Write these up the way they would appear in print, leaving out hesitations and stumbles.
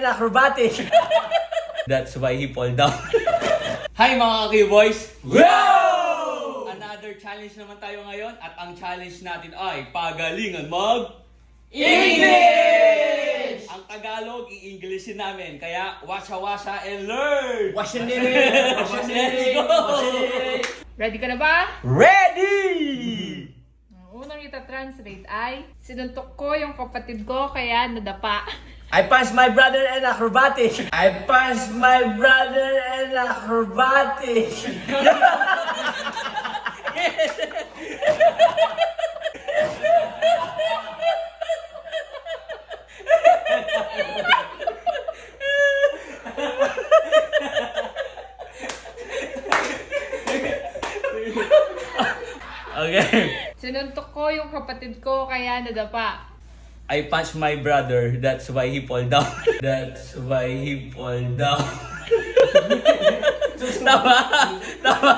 and acrobatic. That's why he fall down. Hi mga K-Boys! Wow! Another challenge naman tayo ngayon at ang challenge natin ay pagalingan mag English! Ang Tagalog, i-Englishin namin. Kaya washa-washa and learn! Wash your name! Wash your name! Wash your name! Ready ka na ba? Ready! Ang unang ita-translate ay, sinuntok ko yung kapatid ko kaya nadapa. I punched my brother and acrobatic. I punched my brother and acrobatic. Okay. Sinuntok ko yung kapatid ko kaya nadapa. I punched my brother, that's why he fall down. That's why he fall down. Tama! Tama!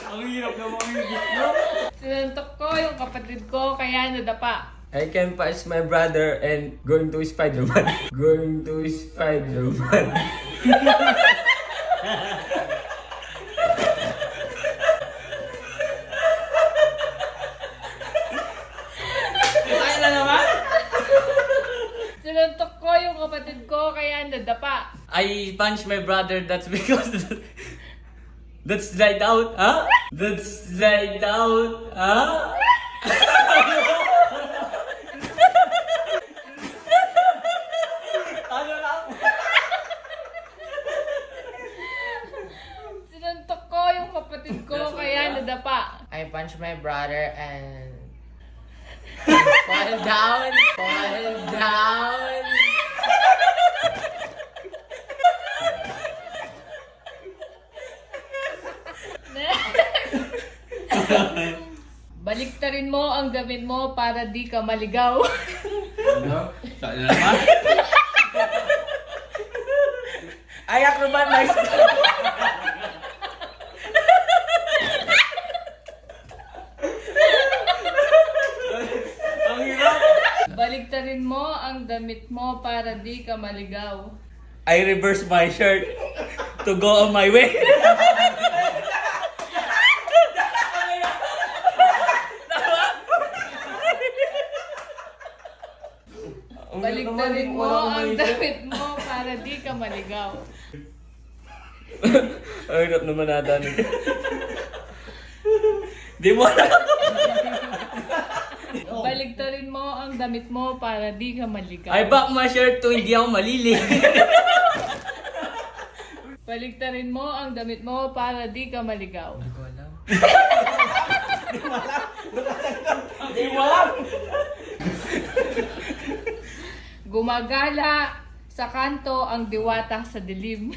Ang hirap naman yung gusto. Sinuntok ko yung kapatid ko kaya nadapa. I can punch my brother and going to Spider-Man. Going to Spider-Man. Kaya na naman? Sinuntok ko yung kapatid ko kaya nadapa. I punched my brother, that's because... That's right out, huh? That's right out, huh? Ano lang? Sinuntok ko yung kapatid ko kaya nadapa. I punched my brother and fall down, fall down. Baliktarin mo ang damit mo para di ka maligaw. Ano? Saan na naman? I acrobat my... Ang hirap! Baliktarin mo ang damit mo para di ka maligaw. I reverse my shirt to go on my way. Baliktarin mo ang damit mo para di ka maligaw. Ang hirap naman nata nito. Di mo na. Baliktarin mo ang damit mo para di ka maligaw. I back my shirt to hindi ako malili. Baliktarin mo ang damit mo para di ka maligaw. Di mo alam! Gumagala sa kanto ang diwata sa dilim.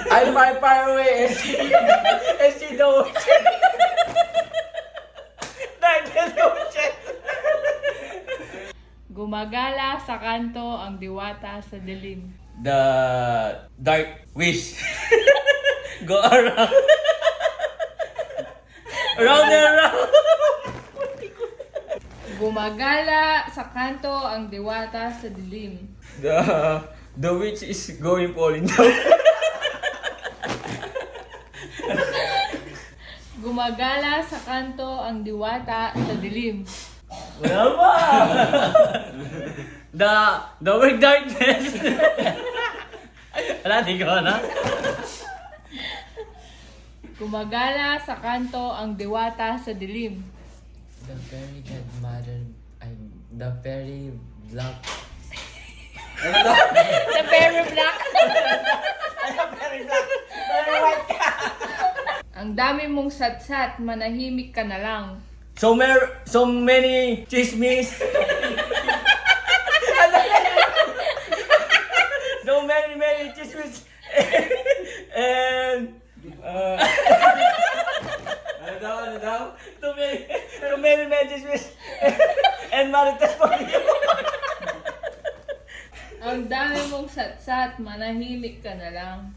I'm far away and she don't. Gumagala sa kanto ang diwata sa dilim. The dark wish. Go around. Around and around. Gumagala sa kanto ang diwata sa dilim. The witch is going falling down. Gumagala sa kanto ang diwata sa dilim. Wala ba? The word darkness. Wala, di ko na. Gumagala sa kanto ang diwata sa dilim. The very godmother, the very black. The very black. Very white ka! Ang dami mong satsat, manahimik ka na lang. So many chismis. So many chismis. And ano daw? Too many chismis. And marites for you. Ang dami mong satsat, manahimik ka na lang.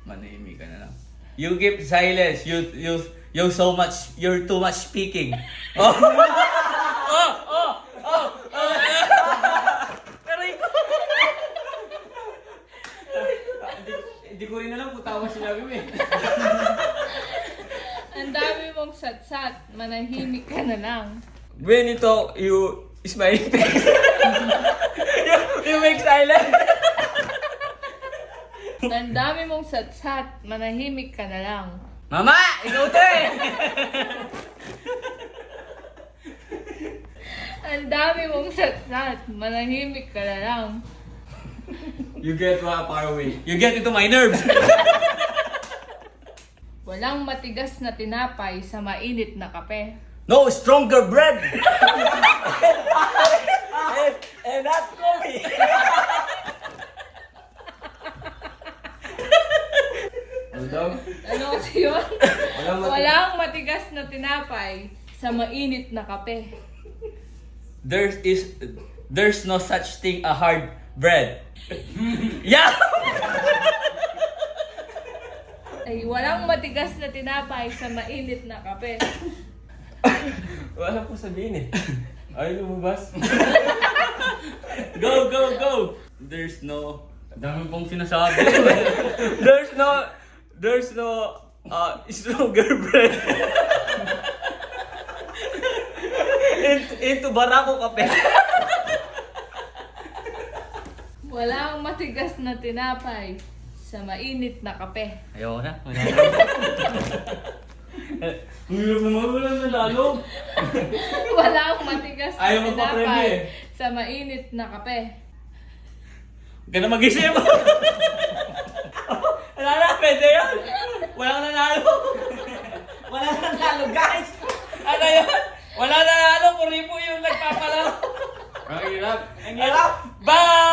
Manahimik ka na lang. You keep silence. You're too much speaking. Oh. manahimik ka na lang. Benito, you smile face. you make silent. Ang dami mong satsat, manahimik ka na lang. Mama, ikaw to eh. Ang dami mong satsat, manahimik ka na lang. You get far away. You get into my nerves. Walang matigas na tinapay sa mainit na kape. No stronger bread. and not coffee. Ano kasi yun? Walang matigas na tinapay sa mainit na kape. There's no such thing a hard bread. Yeah. Ay, walang matigas na tinapay sa mainit na kape. Wala po sabihin eh. Ayaw lumabas. Go, go, go! There's no... Dami pong sinasabi. There's no stronger bread. into barako kape. Walang matigas na tinapay sa mainit na kape. Ayoko na. Walang nalalo. Walang matigas na Ayaw magpa-premyo tinapay eh. sa mainit na kape. Huwag ka na mag-isip. Wala na, pwede yan. Walang nanalo. Walang nanalo, guys. Ano yun? Wala nanalo, puri po yung nagpapalaro. Ang hirap. Ang hirap. Bye!